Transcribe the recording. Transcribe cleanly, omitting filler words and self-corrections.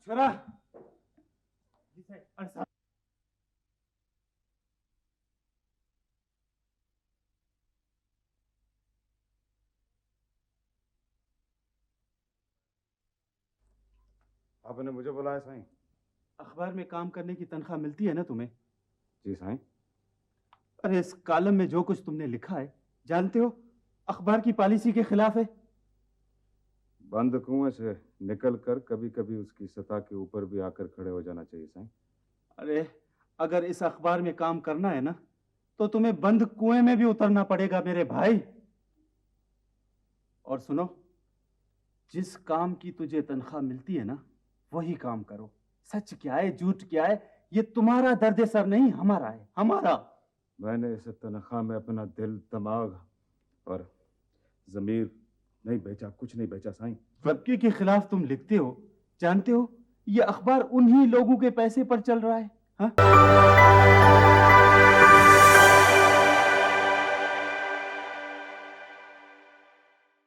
छोरा आपने मुझे बुलाया साईं? अखबार में काम करने की तनख्वाह मिलती है ना तुम्हें? जी साईं। अरे इस कॉलम में जो कुछ तुमने लिखा है जानते हो अखबार की पॉलिसी के खिलाफ है। बंद कुएं से निकल कर कभी कभी उसकी सतह के ऊपर भी आकर खड़े हो जाना चाहिए साईं। अरे अगर इस अखबार में काम करना है ना तो तुम्हें बंद कुएं में भी उतरना पड़ेगा मेरे भाई। और सुनो, जिस काम की तुझे तनख्वाह मिलती है ना वही काम करो। सच क्या है झूठ क्या है ये तुम्हारा दर्द सर नहीं, हमारा है, हमारा। मैंने इस तनख्वाह में अपना दिल, दिमाग और ज़मीर नहीं बेचा, कुछ नहीं बेचा साईं। तबके के खिलाफ तुम लिखते हो, जानते हो ये अखबार उन्हीं लोगों के पैसे पर चल रहा है। हाँ?